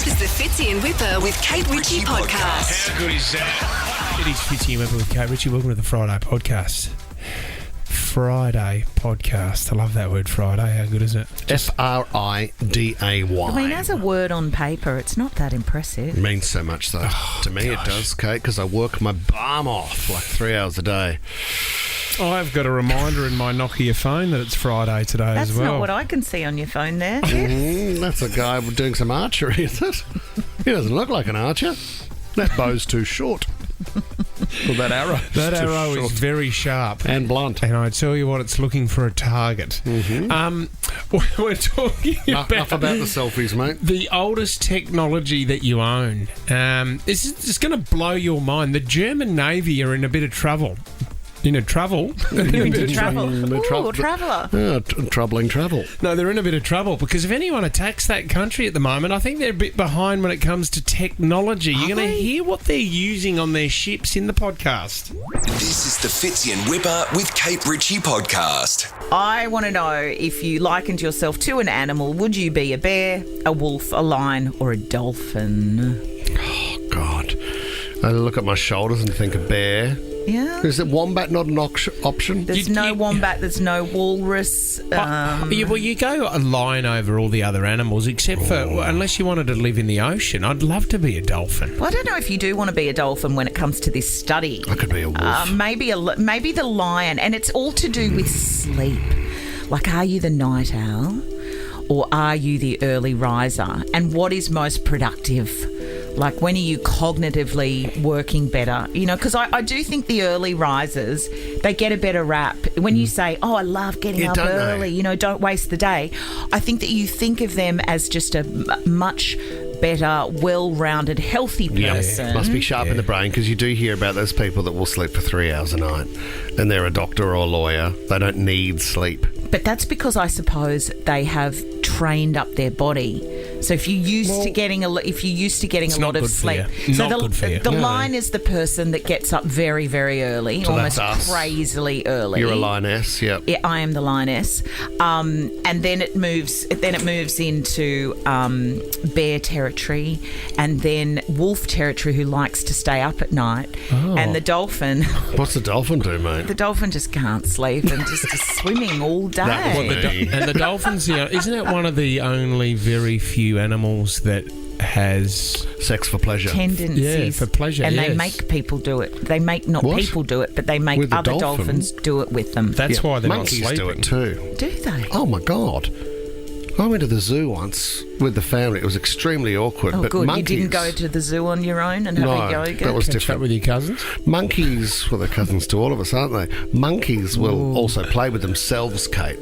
This is the Fitzy and Whipper with Kate Ritchie podcast. How good is that? It is Fitzy and Whipper with Kate Ritchie. Welcome to the Friday podcast. Friday podcast. I love that word, Friday. How good is it? Friday. I mean, as a word on paper, it's not that impressive. It means so much, though. To me, gosh. it does, Kate, because I work my bum off like 3 hours a day. I've got a reminder in my Nokia phone that it's Friday today That's as well. not what I can see on your phone there. That's a guy doing some archery, is it? He doesn't look like an archer. That bow's too short. Well, that arrow. That is too arrow short. is very sharp. And blunt. And I tell you what, it's looking for a target. We're talking Enough about the selfies, mate. the oldest technology that you own. This is going to blow your mind. The German Navy are in a bit of trouble. Travel. Ooh, traveller. Troubling travel. No, they're in a bit of trouble because if anyone attacks that country at the moment, I think they're a bit behind when it comes to technology. You're going to hear what they're using on their ships in the podcast. This is the Fitzy and Whipper with Kate Ritchie podcast. I want to know, if you likened yourself to an animal, would you be a bear, a wolf, a lion, or a dolphin? Oh, God. I look at my shoulders and think a bear. Yeah. Is it wombat not an option? There's no wombat, there's no walrus. Well, you go a lion over all the other animals, except for unless you wanted to live in the ocean. I'd love to be a dolphin. Well, I don't know if you do want to be a dolphin when it comes to this study. I could be a wolf. Maybe the lion, and it's all to do with sleep. Like, are you the night owl or are you the early riser? And what is most productive? Like, when are you cognitively working better? You know, because I do think the early risers, they get a better rap. When you say, oh, I love getting up early, you know, don't waste the day. I think that you think of them as just a much better, well-rounded, healthy person. Must be sharp in the brain, because you do hear about those people that will sleep for 3 hours a night and they're a doctor or a lawyer. They don't need sleep. But that's because I suppose they have trained up their body. So if you're used to getting a lot of sleep, the line is the person that gets up very, very early, So almost that's us. crazily early. You're a lioness, yep. Yeah, I am the lioness, and then it moves into bear territory, and then wolf territory, who likes to stay up at night, and the dolphin. What's the dolphin do, mate? The dolphin just can't sleep and just is swimming all day. And the dolphins, isn't it one of the only very few animals that has Sex for pleasure. Tendencies. Yeah, for pleasure, and yes. they make people do it. They make not What? people do it, but they make With the other dolphin? dolphins do it with them. That's why they're Monkeys not do sleeping. it too. Do they? Oh, my God. I went to the zoo once with the family. It was extremely awkward. Oh, but good. Monkeys, You didn't go to the zoo on your own and have a No, yoga? that was Catch up different. with your cousins. Monkeys, well, they're cousins to all of us, aren't they? Monkeys will also play with themselves, Kate.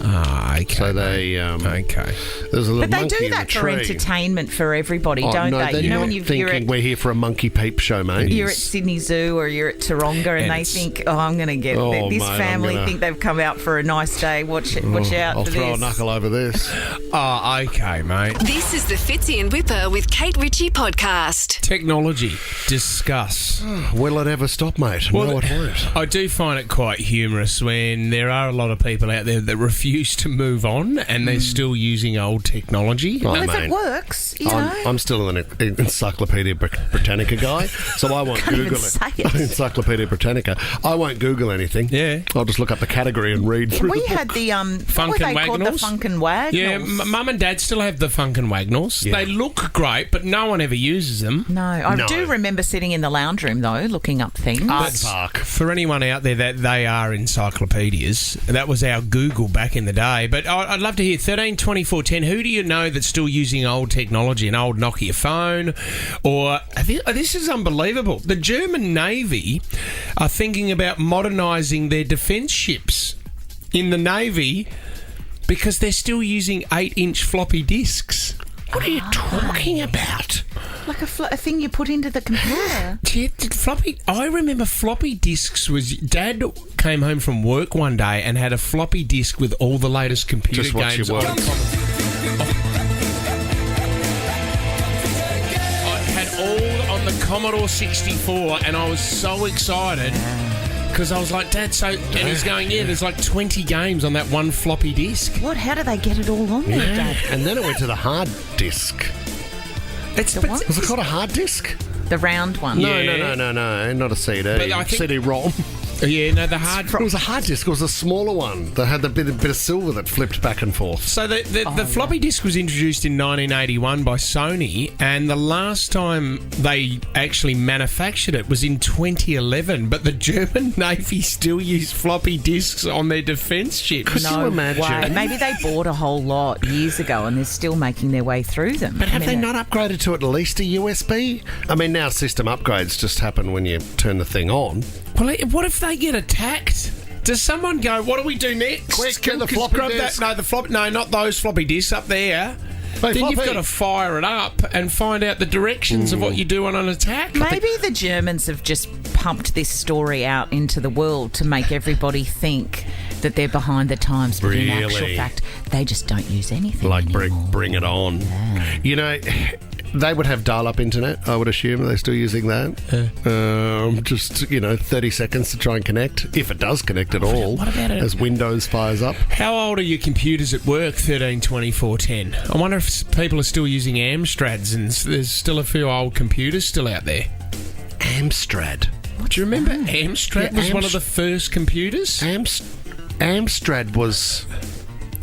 Ah, okay. So they... Okay. There's a little But they monkey do in the that for tree. entertainment for everybody, Oh, don't no, they? they're You know, not when you're thinking at, we're here for a monkey peep show, mate. you're at Sydney Zoo or you're at Taronga, and And they it's- think, oh, I'm going to get Oh, this mate, I'm family gonna- think they've come out for a nice day. Watch out I'll for throw this. a knuckle over this. Oh, okay, mate. This is the Fitzy and Whipper with Kate Ritchie podcast. Technology. Discuss. Will it ever stop, mate? No, it won't. I do find it quite humorous when there are a lot of people out there that refuse to move on and they're still using old technology. Oh, Well, if mate. it works, you know. I'm still an Encyclopedia Britannica guy, so I won't Can't even Google say it. Encyclopedia Britannica. I won't Google anything. Yeah. I'll just look up the category and read through We the book. had the Funk what were and they called? The Wagnalls? Funk and Wagnalls. Yeah, Mum and Dad still have the Funk and Wagnalls. Yeah. They look great, but no one ever uses them. No, I No. do remember sitting in the lounge room though, looking up things. Art Park. For anyone out there, that they are encyclopedias. That was our Google back in the day. But I'd love to hear 13 24 10. Who do you know that's still using old technology, an old Nokia phone? Or this is unbelievable. The German Navy are thinking about modernising their defence ships in the Navy because they're still using 8-inch floppy disks. What are you talking about? Like a thing you put into the computer. Yeah, floppy. I remember floppy disks was. Dad came home from work one day and had a floppy disk with all the latest computer Just watch games. your work. I had all on the Commodore 64, and I was so excited Because I was like, Dad, and he's going, there's like 20 games on that one floppy disk. What? How do they get it all on there, Dad? And then it went to the hard disk. It's The what? Was it called a hard disk? The round one. Yeah. No, not a CD. But I think- CD-ROM. Yeah, no, the hard... It was a hard disk. It was a smaller one that had the bit of silver that flipped back and forth. So the floppy disk was introduced in 1981 by Sony, and the last time they actually manufactured it was in 2011. But the German Navy still use floppy disks on their defence ships. Could you imagine? way. Maybe they bought a whole lot years ago and they're still making their way through them. But have they not upgraded to at least a USB? I mean, now system upgrades just happen when you turn the thing on. Well, what if they get attacked? Does someone go, what do we do next? Quick, get the floppy grab disk. No, not those floppy disks up there. Hey, Then you've Floppy. got to fire it up and find out the directions of what you do on an attack. Maybe the Germans have just pumped this story out into the world to make everybody think that they're behind the times, but in actual Really? fact, they just don't use anything Like, anymore. bring it on. Yeah. You know, they would have dial-up internet, I would assume. Are they still using that? Just, 30 seconds to try and connect, if it does connect at all, what about it? as Windows fires up. How old are your computers at work, 13, 24, 10? I wonder if people are still using Amstrads and there's still a few old computers still out there. Amstrad. Do you remember Amstrad Yeah, was one of the first computers? Amstrad was...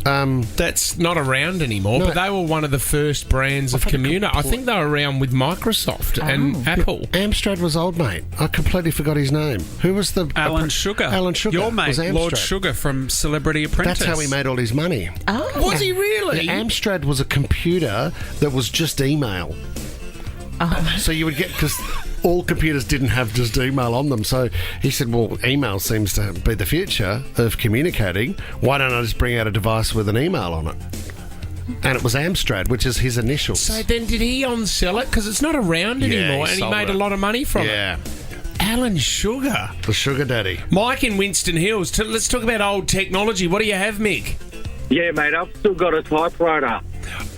That's not around anymore, No. but they were one of the first brands of computer. I think they were around with Microsoft and Apple. Amstrad was old, mate. I completely forgot his name. Who was the... Alan Sugar. Alan Sugar. Your mate, was Amstrad. Lord Sugar from Celebrity Apprentice. That's how he made all his money. Oh, Was he really? Yeah, Amstrad was a computer that was just email. So you would get... Because all computers didn't have just email on them. So he said, well, email seems to be the future of communicating. Why don't I just bring out a device with an email on it? And it was Amstrad, which is his initials. So then did he on-sell it? Because it's not around Yeah, anymore, he and he sold made it. a lot of money from Yeah, it. Alan Sugar. the sugar daddy. Mike in Winston Hills. Let's talk about old technology. What do you have, Mick? Yeah, mate, I've still got a typewriter.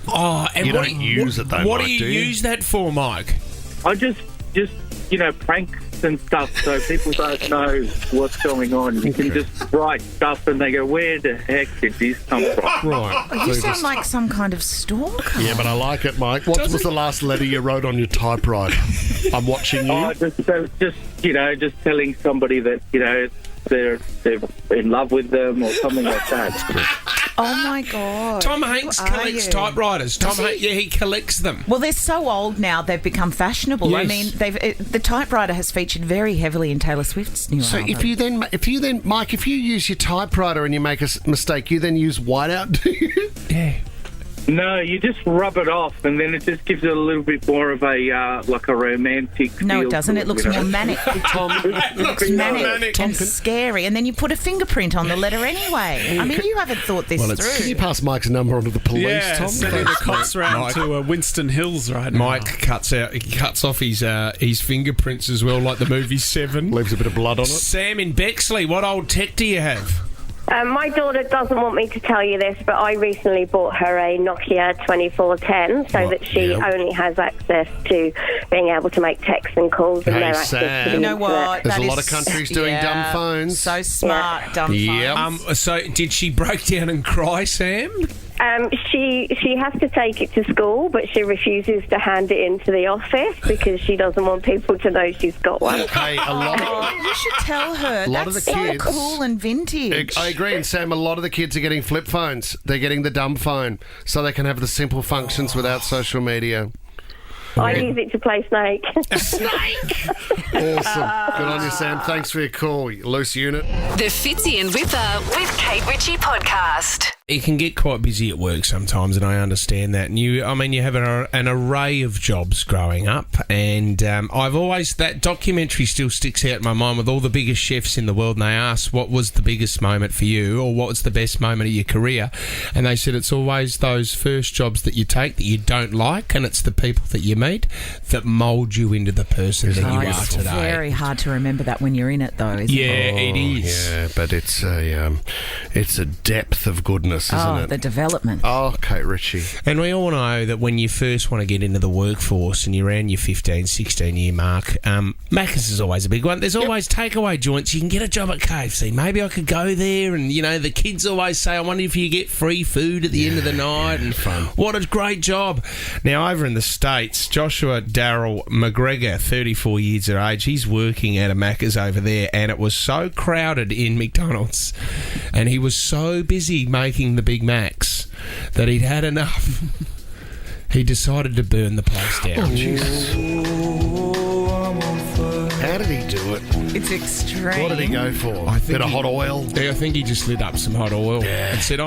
Oh, and You what don't use it though, What Mike, do do you you? use that for, Mike? I just pranks and stuff so people don't know what's going on. You can just write stuff and they go, where the heck did this come from? Right. you So sound just- like some kind of stalker. Yeah, but I like it, Mike. What was the last letter you wrote on your typewriter? I'm watching you. Oh, just telling somebody that, they're in love with them or something like that. Oh, my God. Tom Hanks Who are collects you? typewriters. He collects them. Well, they're so old now, they've become fashionable. I Yes. mean, the typewriter has featured very heavily in Taylor Swift's new So album. if you then, Mike, if you use your typewriter and you make a mistake, you then use whiteout, do you? Yeah. No, you just rub it off and then it just gives it a little bit more of a, like a romantic No, feel it doesn't. to It looks you more know? manic. It looks manic and scary. And then you put a fingerprint on the letter anyway. I mean, you haven't thought this Can through. you pass Mike's number on to the police, Yeah, Tom? sending the cops round to Winston Hills right now. Mike cuts off his fingerprints as well, like the movie Seven. Leaves a bit of blood on it. Sam in Bexley, what old tech do you have? My daughter doesn't want me to tell you this, but I recently bought her a Nokia 2410 so that she only has access to being able to make texts and calls and Hey, no access to Sam. the You know internet. what? There's That a lot is- of countries doing dumb phones. So smart, dumb Yep. phones. So did she break down and cry, Sam? She has to take it to school, but she refuses to hand it into the office because she doesn't want people to know she's got one. Hey, a lot of... Oh, you should tell her. A lot That's of the so kids- cool and vintage. I agree, and Sam, a lot of the kids are getting flip phones. They're getting the dumb phone so they can have the simple functions without social media. I use it to play Snake. Awesome. Good on you, Sam. Thanks for your call, you loose unit. The Fitzy and Whipper with Kate Ritchie podcast. It can get quite busy at work sometimes, and I understand that. And you have an array of jobs growing up, and I've always, that documentary still sticks out in my mind with all the biggest chefs in the world, and they asked what was the biggest moment for you, or what was the best moment of your career, and they said it's always those first jobs that you take that you don't like, and it's the people that you meet that mould you into the person that you are It's today. very hard to remember that when you're in it, though, isn't Yeah, it? it is. Yeah, but it's a depth of goodness ridiculous, isn't it? The development. Oh, Kate Ritchie. And we all know that when you first want to get into the workforce and you're around your 15, 16-year mark, Macca's is always a big one. There's always takeaway joints. You can get a job at KFC. Maybe I could go there and, the kids always say, I wonder if you get free food at the end of the night. And fun. What a great job. Now, over in the States, Joshua Darrell McGregor, 34 years of age, he's working at a Macca's over there, and it was so crowded in McDonald's and he was so busy making the Big Macs that he'd had enough. He decided to burn the place down. Oh, Jesus. How did he do it? It's extreme. What did he go for? I think Bit of hot oil? Yeah, I think he just lit up some hot oil and said,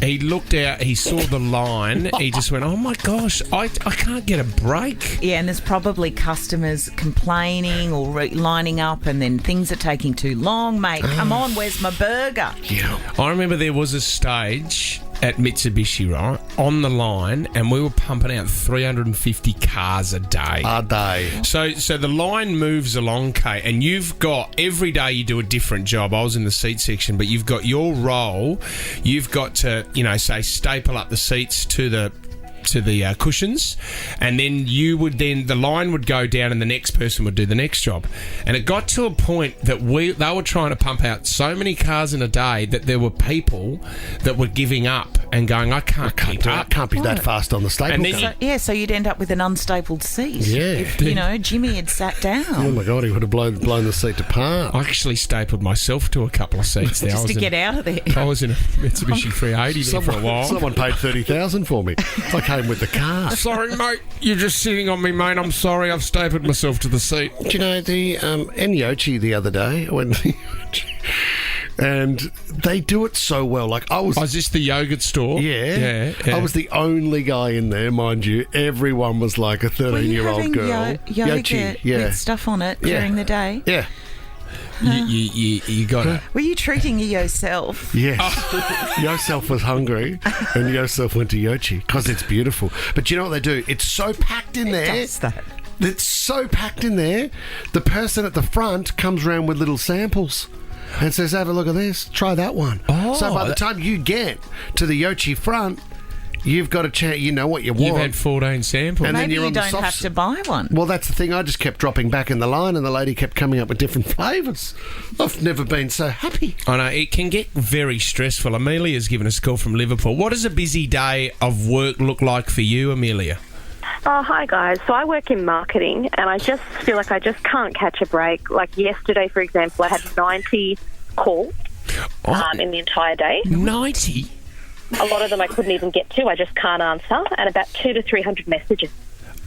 he looked out, he saw the line, he just went, oh my gosh, I can't get a break. Yeah, and there's probably customers complaining or lining up, and then things are taking too long, mate. Come on, where's my burger? Yeah. I remember there was a stage at Mitsubishi, right, on the line, and we were pumping out 350 cars a day. A day. So the line moves along, Kate, and you've got, every day you do a different job. I was in the seat section, but you've got your role. You've got to, say, staple up the seats to the cushions, and then the line would go down and the next person would do the next job. And it got to a point that they were trying to pump out so many cars in a day that there were people that were giving up and going, I can't keep up. Can't be that fast on the staple And then gun. So you'd end up with an unstapled seat. Yeah. If, Jimmy had sat down. Oh my God, he would have blown the seat apart. I actually stapled myself to a couple of seats there. Just to get out of there. I was in a Mitsubishi 380 there for a while. Someone paid $30,000 for me. I came with the car. Sorry, mate. You're just sitting on me, mate. I'm sorry. I've stapled myself to the seat. Do you know, the Enyochi the other day, I went and they do it so well. Like is this the yogurt store? Yeah. I was the only guy in there, mind you. Everyone was like a 13-year-old girl. Yogurt with stuff on it during the day? Yeah. You got it. Were you treating yourself? Yes. Yosef was hungry, and Yosef went to Yochi because it's beautiful. But you know what they do? It's so packed in there. It does that. It's so packed in there. The person at the front comes around with little samples and says, have a look at this. Try that one. Oh, so by the time you get to the Yochi front, you've got a chance. You know what you want. You've had 14 samples. And then Maybe you're you on the don't soft have to buy one. Well, that's the thing. I just kept dropping back in the line, and the lady kept coming up with different flavours. I've never been so happy. I know, it can get very stressful. Amelia's given us a call from Liverpool. What does a busy day of work look like for you, Amelia? Oh, hi, guys. So I work in marketing, and I just feel like I just can't catch a break. Like yesterday, for example, I had 90 calls in the entire day. 90? A lot of them I couldn't even get to. I just can't answer. And about 200 to 300 messages.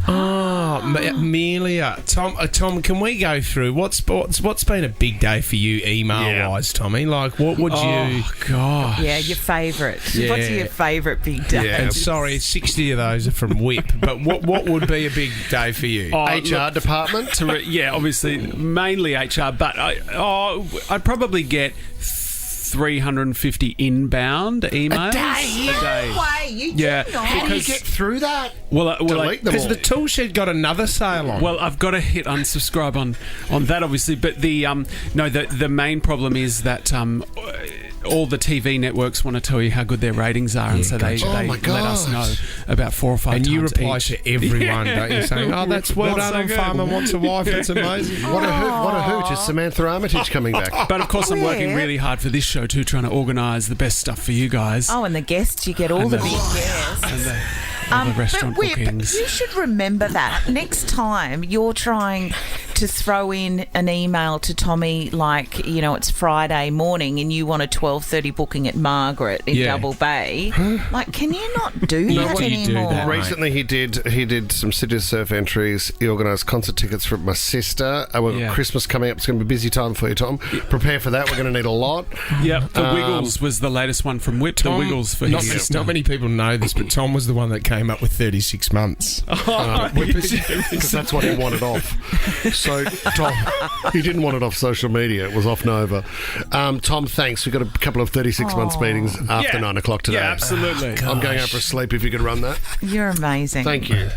Oh, Amelia. Tom, can we go through what's been a big day for you email-wise, Tommy? Like, what would you... Oh, gosh. Yeah, your favourite. Yeah. What's your favourite big day? And sorry, 60 of those are from Whip, but what would be a big day for you? HR department? Obviously, mainly HR, but I'd probably get 350 inbound emails a day. No way, you do not. How do you get through that? Because the tool shed got another sale on. Well, I've got to hit unsubscribe on that, obviously. But the main problem is that all the TV networks want to tell you how good their ratings are, and so they let us know about 4 or 5 times. And you reply each. to everyone, don't you? Saying, "Oh, that's well done on Farmer Wants a Wife. It's amazing." What a hoot! Is Samantha Armitage coming back? But of course, I'm working really hard for this show too, trying to organise the best stuff for you guys. Oh, and the guests, you get all the big guests. And the restaurant but bookings. You should remember that next time you're trying to throw in an email to Tommy, like, it's Friday morning and you want a 12:30 booking at Margaret in Double Bay. Like, can you not do that anymore? Recently, he did some City Surf entries. He organised concert tickets for my sister. Christmas coming up. It's going to be a busy time for you, Tom. Prepare for that. We're going to need a lot. Yep. The Wiggles was the latest one from Whip. Tom, the Wiggles for his sister. Not many people know this, but Tom was the one that came up with 36 months. Because that's what he wanted off. So, Tom, he didn't want it off social media. It was off Nova. Tom, thanks. We've got a couple of 36 months meetings after 9 o'clock today. Yeah, absolutely. I'm going out for a sleep if you could run that. You're amazing. Thank you.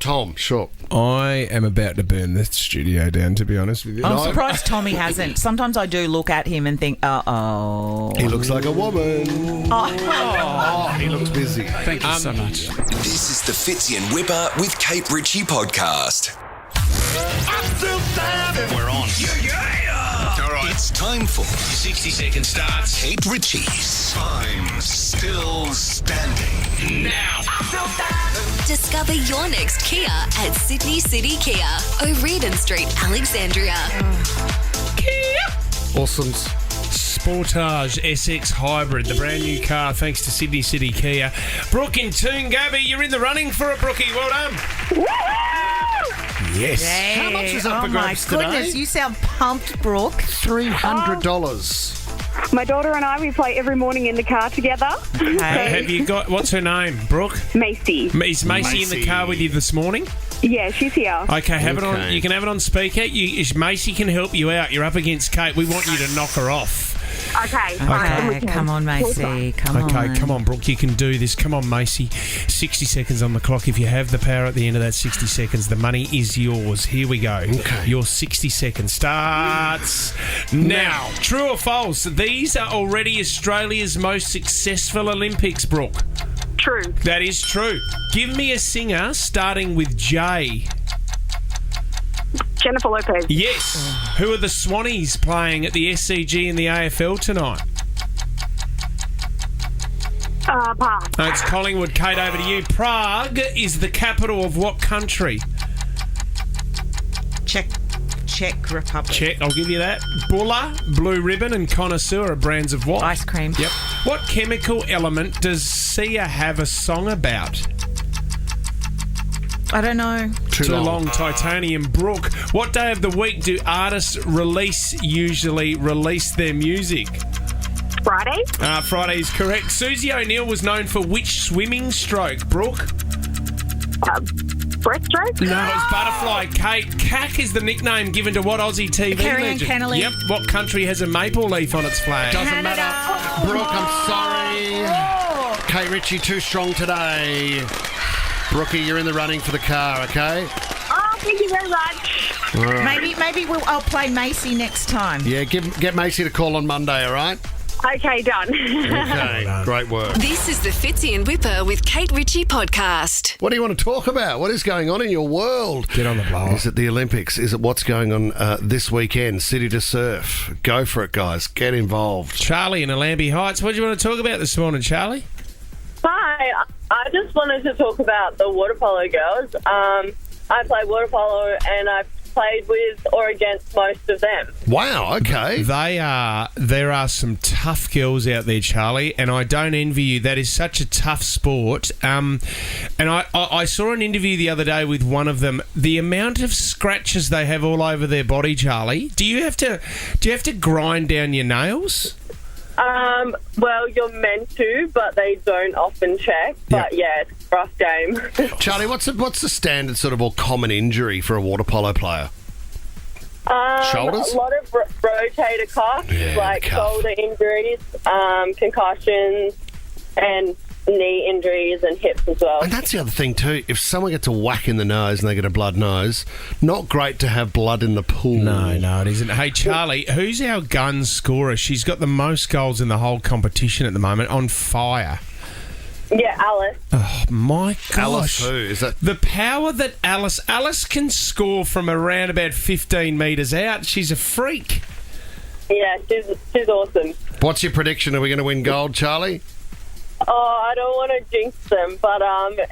Tom, sure. I am about to burn the studio down, to be honest with you. I'm surprised Tommy hasn't. Sometimes I do look at him and think, uh-oh. He looks like a woman. Oh. He looks busy. Thank you so much. This is the Fitzy and Whipper with Kate Ritchie podcast. I'm still standing. We're on. Yeah. All right. It's time for 60 seconds starts. Kate Ritchie's I'm Still Standing. Now. I'm still standing. Discover your next Kia at Sydney City Kia, O'Riordan Street, Alexandria. Awesome. Sportage SX Hybrid, the brand new car thanks to Sydney City Kia. Brooke in Toongabbie, you're in the running for it, Brookie. Well done. Yes. Hey. How much is up for grabs today? Oh, my goodness. You sound pumped, Brooke. $300. My daughter and I, we play every morning in the car together. Okay. Have you got, what's her name, Brooke? Macy. Is Macy in the car with you this morning? Yeah, she's here. Okay, have it on. You can have it on speaker. Macy can help you out. You're up against Kate. We want you to knock her off. Okay. Come on, Macy. Come on. Okay, come on, Brooke. You can do this. Come on, Macy. 60 seconds on the clock. If you have the power at the end of that 60 seconds, the money is yours. Here we go. Okay. Your 60 seconds starts now. True or false? These are already Australia's most successful Olympics, Brooke. True. That is true. Give me a singer starting with J. Jennifer Lopez. Yes. Who are the Swannies playing at the SCG in the AFL tonight? Pass. It's Collingwood. Kate, over to you. Prague is the capital of what country? Czech Republic. Czech, I'll give you that. Bulla, Blue Ribbon and Connoisseur are brands of what? Ice cream. Yep. What chemical element does Sia have a song about? I don't know. Too long. Titanium. Brooke, what day of the week do artists usually release their music? Friday. Friday is correct. Susie O'Neill was known for which swimming stroke, Brooke? Breaststroke. No, it's butterfly. Kate, CAC is the nickname given to what Aussie TV Carrie-Anne legend? Kennelly. Yep. What country has a maple leaf on its flag? Doesn't matter. Brooke, I'm sorry. Kate Ritchie, too strong today. Brookie, you're in the running for the car, okay? Oh, thank you very much. Right. Maybe I'll play Macy next time. Yeah, get Macy to call on Monday, all right? Okay, done. Okay, great work. This is the Fitzy and Whipper with Kate Ritchie podcast. What do you want to talk about? What is going on in your world? Get on the blower. Is it the Olympics? Is it what's going on this weekend? City to Surf. Go for it, guys. Get involved. Charlie in Alambi Heights. What do you want to talk about this morning, Charlie? Hi, I just wanted to talk about the water polo girls. I play water polo and I've played with or against most of them. Wow, okay. There are some tough girls out there, Charlie, and I don't envy you. That is such a tough sport. And I saw an interview the other day with one of them. The amount of scratches they have all over their body, Charlie. Do you have to grind down your nails? Well, you're meant to, but they don't often check. But yeah, it's a rough game. Charlie, what's the standard sort of or common injury for a water polo player? Shoulders? A lot of rotator cuffs, Yeah, like the cuff. shoulder injuries, concussions, and knee injuries and hips as well. And that's the other thing too. If someone gets a whack in the nose and they get a blood nose, not great to have blood in the pool. No, it isn't. Hey, Charlie, who's our gun scorer? She's got the most goals in the whole competition at the moment. On fire. Yeah, Alice. Oh, my gosh. Alice who? Is that... The power that Alice can score from around about 15 metres out. She's a freak. Yeah, she's awesome. What's your prediction? Are we going to win gold, Charlie? Oh, I don't want to jinx them, but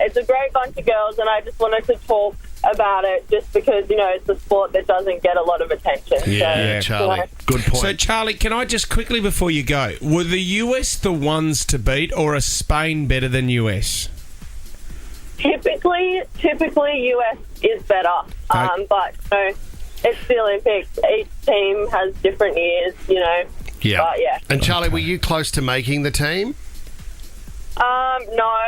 it's a great bunch of girls, and I just wanted to talk about it just because, it's a sport that doesn't get a lot of attention. Yeah, Charlie. Good point. So, Charlie, can I just quickly before you go, were the US the ones to beat, or are Spain better than US? Typically, US is better, but it's the Olympics. Each team has different years, Yeah. But, yeah. And Charlie, were you close to making the team? No,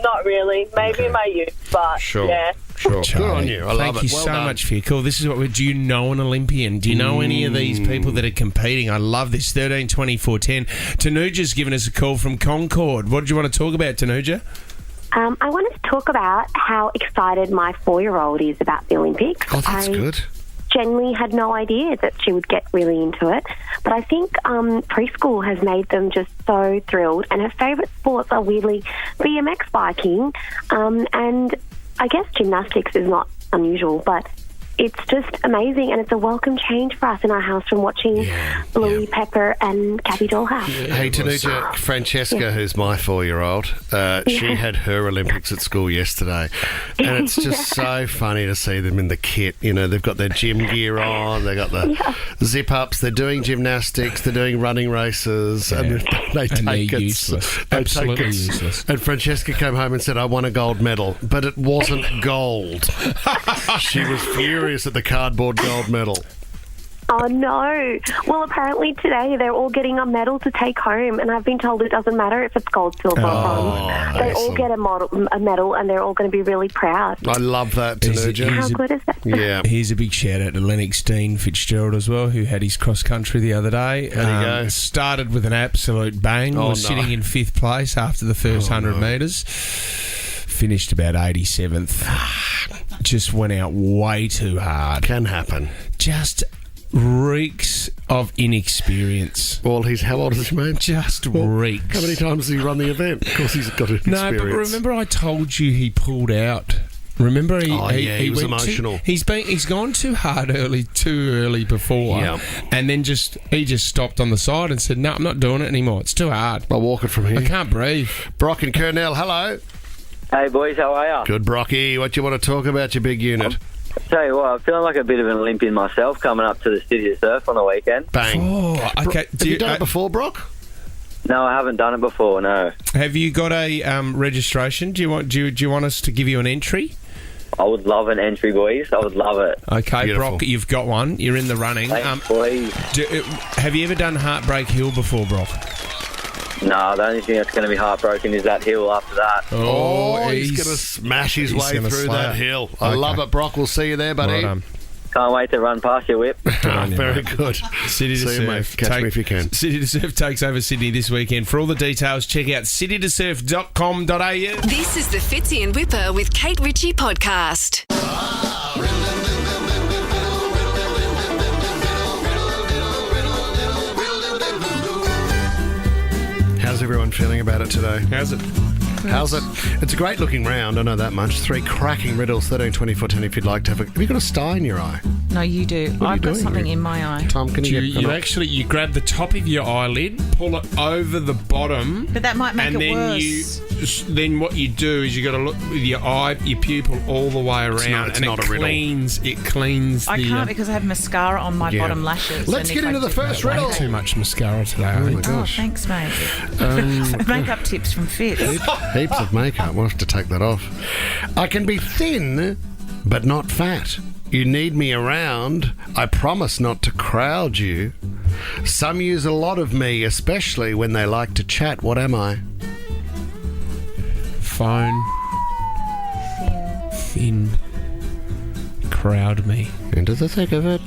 not really. Maybe in my youth, but yeah. Sure. Charlie, Good on you. I love thank it. you Well so done. much for your call. This is what do you know an Olympian? Do you know any of these people that are competing? I love this. 13 24 10. Tanuja's given us a call from Concord. What did you want to talk about, Tanuja? I wanted to talk about how excited my 4-year-old is about the Olympics. Oh, that's good. Genuinely had no idea that she would get really into it. But I think preschool has made them just so thrilled. And her favourite sports are weirdly BMX biking. And I guess gymnastics is not unusual, but it's just amazing, and it's a welcome change for us in our house from watching Bluey, Pepper, and Kathy Dollhouse. Hey, Tanuja, Francesca, who's my 4-year-old, she had her Olympics at school yesterday, and it's just so funny to see them in the kit. You know, they've got their gym gear on, they've got the zip-ups, they're doing gymnastics, they're doing running races, and they take it. Useless. Absolutely useless. And Francesca came home and said, I won a gold medal, but it wasn't gold. She was furious at the cardboard gold medal. Oh, no. Well, apparently today they're all getting a medal to take home, and I've been told it doesn't matter if it's gold, silver, or bronze. They all get a medal, and they're all going to be really proud. I love that, Tanuja. How good is that? Yeah. Here's a big shout out to Lennox Dean Fitzgerald as well, who had his cross country the other day. There you go. Started with an absolute bang. Was sitting in 5th place after the first 100 metres. Finished about 87th. Just went out way too hard. Can happen. Just reeks of inexperience. Well, he's how old is he, mate? Just reeks. How many times has he run the event? Of course he's got experience. No, but remember I told you he pulled out. Remember he was went emotional. He's gone too hard too early before. Yeah. And then he just stopped on the side and said, "No, I'm not doing it anymore. It's too hard. I'll walk it from here. I can't breathe." Brock and Kernell, hello. Hey, boys, how are ya? Good, Brocky. What do you want to talk about, your big unit? Tell you what, I'm feeling like a bit of an Olympian myself coming up to the City of Surf on the weekend. Bang. Oh, okay. Have you done it before, Brock? No, I haven't done it before, no. Have you got a registration? Do you want us to give you an entry? I would love an entry, boys. I would love it. Okay, Beautiful. Brock, you've got one. You're in the running. Thanks, boys. Have you ever done Heartbreak Hill before, Brock? No, the only thing that's going to be heartbroken is that hill after that. Oh, he's going to smash his way through that hill. I love it, Brock. We'll see you there, buddy. Well Can't wait to run past your whip. Very good. City to See you, Surf. mate. Catch me if you can. City to Surf takes over Sydney this weekend. For all the details, check out citytosurf.com.au. This is the Fitzy and Whipper with Kate Ritchie podcast. How's everyone feeling about it today? How's it? How's it? It's a great looking round, I know that much. 3 cracking riddles, 13, 24, 10 if you'd like to have Have you got a sty in your eye? No, you do. What are you I've got doing? something in my eye. Tom, can you get You grab the top of your eyelid, pull it over the bottom, But that might make and it then worse. then what you do is you got to look with your eye, your pupil all the way around, it's and not it a riddle. cleans. It cleans. I can't because I have mascara on my bottom lashes. Let's and get if I into the do first that, riddle. Way too much mascara today. Oh, my Oh, gosh. thanks, mate. Makeup tips from Fitz. Heaps of makeup. We'll have to take that off. I can be thin, but not fat. You need me around. I promise not to crowd you. Some use a lot of me, especially when they like to chat. What am I? Phone. Thin. Crowd me. Into the thick of it.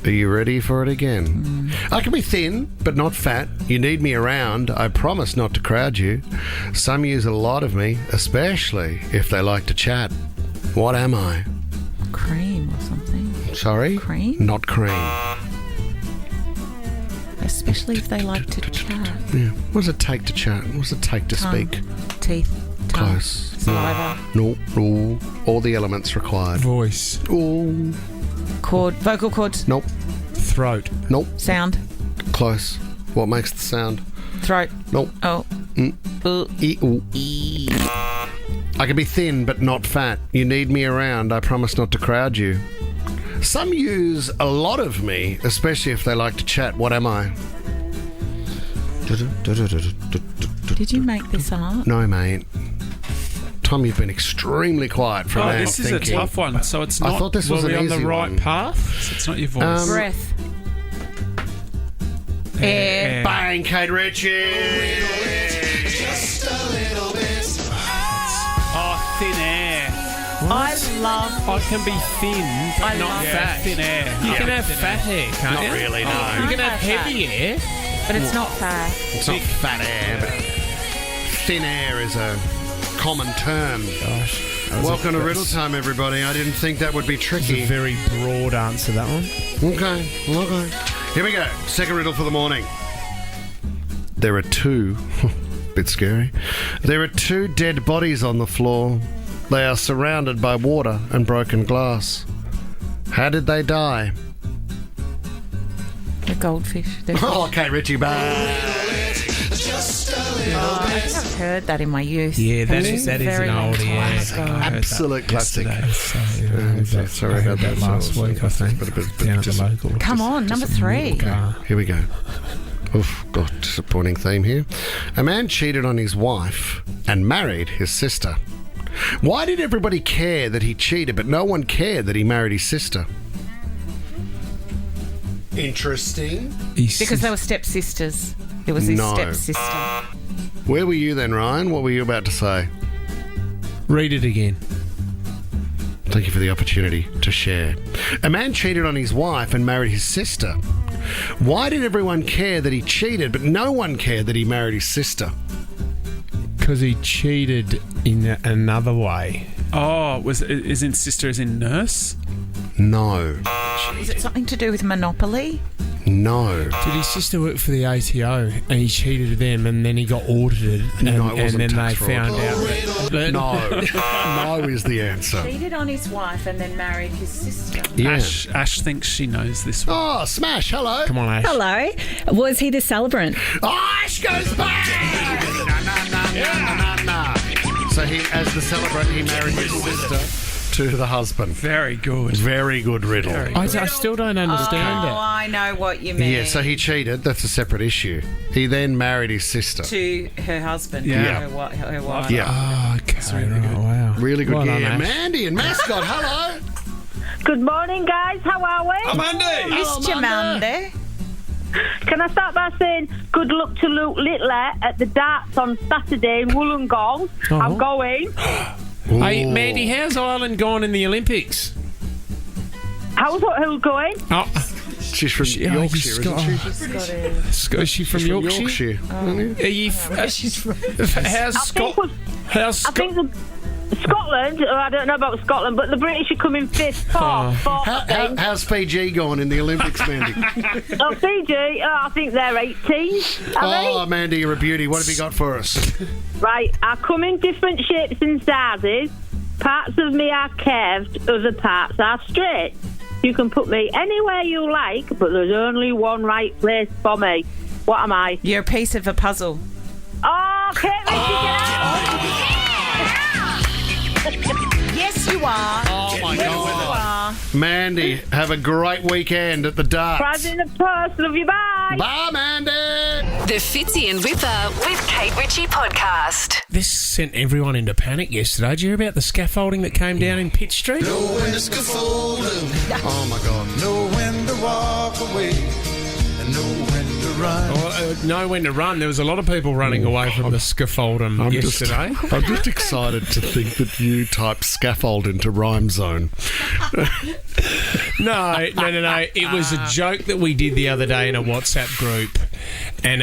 Are you ready for it again? I can be thin, but not fat. You need me around. I promise not to crowd you. Some use a lot of me, especially if they like to chat. What am I? Cream or something. Sorry? Cream? Not cream. Especially if they like to chat. Yeah. What does it take to chat? What does it take to Tongue. speak? Teeth. Tongue. Close. Saliva. No. All the elements required. Voice. Oh. Vocal cords. Nope. Throat. Nope. Sound. Close. What makes the sound? Throat. Nope. Oh. Ooh. I can be thin but not fat. You need me around. I promise not to crowd you. Some use a lot of me, especially if they like to chat. What am I? Did you make this up? No, mate. Tom, you've been extremely quiet from now. This is a tough one. So it's not. I thought this was were we an on the easy right one. path? So it's not your voice. Breath. Air. Bang, Kate Ritchie. Just a little bit. Oh, thin air. I love. I can be thin, but I not love fat. Thin air. You can have fat hair, can't Not you? really, no. You can have heavy hair. But it's not fat. It's not fat air, but thin air is a common term. Gosh. Welcome to Riddle Time, everybody. I didn't think that would be tricky. It's a very broad answer, that one. Okay. Here we go. Second riddle for the morning. There are two... bit scary. There are two dead bodies on the floor. They are surrounded by water and broken glass. How did they die? The goldfish. Okay, Richie, bye. I've heard that in my youth. Yeah, that is an oldie. Absolute classic. Sorry about that last week, I think. Down at the local. Come on, number 3. Here we go. Oof, God, disappointing theme here. A man cheated on his wife and married his sister. Why did everybody care that he cheated, but no one cared that he married his sister? Interesting. Because they were stepsisters. It was his No. stepsister. Where were you then, Ryan? What were you about to say? Read it again. Thank you for the opportunity to share. A man cheated on his wife and married his sister. Why did everyone care that he cheated, but no one cared that he married his sister? Because he cheated in another way. Oh, is in sister as in nurse? No. Is it something to do with Monopoly? No. Did his sister work for the ATO and he cheated them and then he got audited and, No, it wasn't and then tax they fraud. found out that... No is the answer. Cheated on his wife and then married his sister. Yeah. Ash thinks she knows this one. Oh, Smash, hello. Come on, Ash. Hello. Was he the celebrant? Ash goes back! So he, as the celebrant, he married his sister to the husband. Very good. Very good riddle. I still don't understand Oh, it. I know what you mean. Yeah, so he cheated. That's a separate issue. He then married his sister. To her husband. Yeah. Her wife. Yeah. Oh, okay. Right, wow. Really good Well done, gear. Ash. Mandy and Mascot, hello. Good morning, guys. How are we? Mandy! Missed you, Mandy. Can I start by saying good luck to Luke Littler at the darts on Saturday in Wollongong? Oh. I'm going. Hey, Mandy, how's Ireland gone in the Olympics? How's who going? Oh, She's from Yorkshire, isn't she? is she from She's Yorkshire? Yorkshire. Are you? She's from. How's Scotland? I think Scotland, I don't know about Scotland, but the British are coming fifth, fourth, I think. How's Fiji going in the Olympics, Mandy? Oh, Fiji, I think they're 18. Oh, Mandy, you're a beauty. What have you got for us? Right, I come in different shapes and sizes. Parts of me are curved, other parts are straight. You can put me anywhere you like, but there's only one right place for me. What am I? You're a piece of a puzzle. Oh, Kate, get out! Yes, you are. Oh, my Yes, God. you are. Mandy, have a great weekend at the darts. Prize in the purse. Love you. Bye. Bye, Mandy. The Fitzy and Whipper with Kate Ritchie podcast. This sent everyone into panic yesterday. Did you hear about the scaffolding that came down in Pitt Street? Know when to scaffold 'em. Oh, my God. Know when to walk away. And know when to run. Know when to run. There was a lot of people running away from the scaffolding yesterday. I'm just excited to think that you typed scaffold into Rhyme Zone. No. It was a joke that we did the other day in a WhatsApp group, and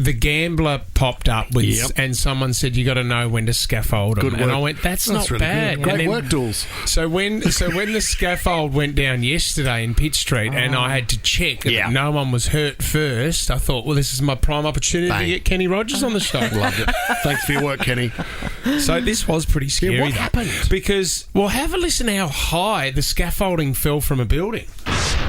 the gambler popped up with, and someone said you got to know when to scaffold them, and I went, that's not really bad. good. Great And then- work, Dools. So when the scaffold went down yesterday in Pitt Street, and I had to check that no one was hurt first, I thought, well, this is my prime opportunity to get Kenny Rogers on the show. Loved it. Thanks for your work, Kenny. So this was pretty scary. what though, happened? Because, well, have a listen how high the scaffolding fell from a building.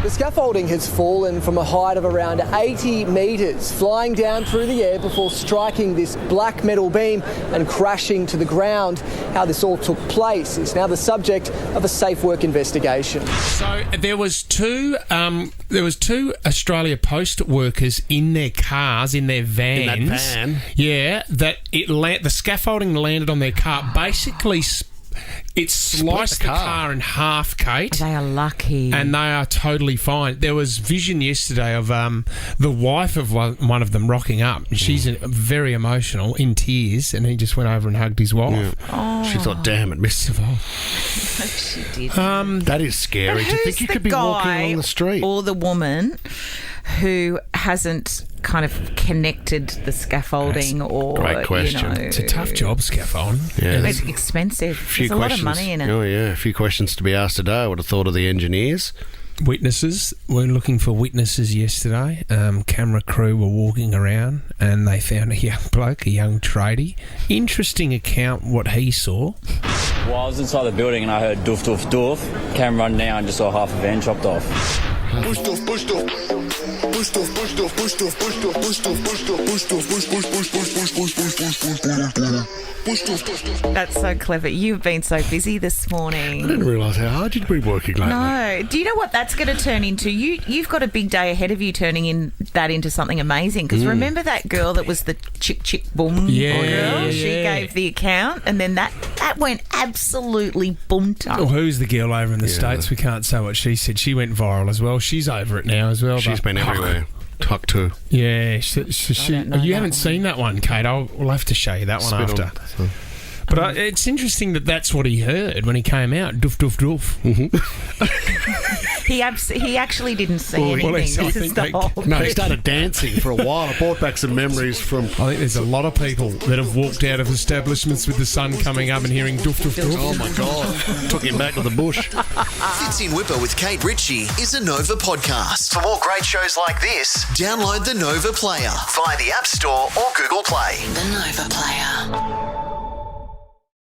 The scaffolding has fallen from a height of around 80 metres, flying down through the air before striking this black metal beam and crashing to the ground. How this all took place is now the subject of a safe work investigation. So there was two Australia Post workers in their cars, in their vans. In that van? Yeah, that the scaffolding landed on their car. Basically, it sliced the car in half, Kate. They are lucky. And they are totally fine. There was vision yesterday of the wife of one of them rocking up. She's very emotional, in tears, and he just went over and hugged his wife. Yeah. She thought, damn it, missed the ball. She did. That is scary to think you could be walking along the street. Or the woman who hasn't kind of connected the scaffolding or great question. It's a tough job, scaffolding. Yeah. It's expensive. There's a lot of money in it. Oh, yeah. A few questions to be asked today. I would have thought of the engineers. Witnesses. We're looking for witnesses yesterday. Camera crew were walking around and they found a young bloke, a young tradie. Interesting account what he saw. Well, I was inside the building and I heard doof, doof, doof. Came running down and just saw half a van chopped off. Push doof, push doof. Push doof, push doof, push doof, push doof, push doof, push doof, push doof, push, push, push, push, push, push, push, push, push, push doof. That's so clever. You've been so busy this morning. I didn't realise how hard you'd be working lately. No. Do you know what that's going to turn into? You've got a big day ahead of you turning that into something amazing. Because remember that girl that was the chick boom girl? Yeah. She gave the account and then that went absolutely boom-tuck. Well, who's the girl over in the States? We can't say what she said. She went viral as well. She's over it now as well. She's been everywhere. Tuck too. Yeah. You haven't seen that one, Kate. We'll have to show you that one after. But it's interesting that's what he heard when he came out. Doof, doof, doof. He actually didn't see anything. He started dancing for a while. I brought back some memories from... I think there's a lot of people that have walked out of establishments with the sun coming up and hearing doof, doof, doof. Oh, my God. Took him back to the bush. Fits in Whipper with Kate Ritchie is a Nova podcast. For more great shows like this, download the Nova Player via the App Store or Google Play. The Nova Player.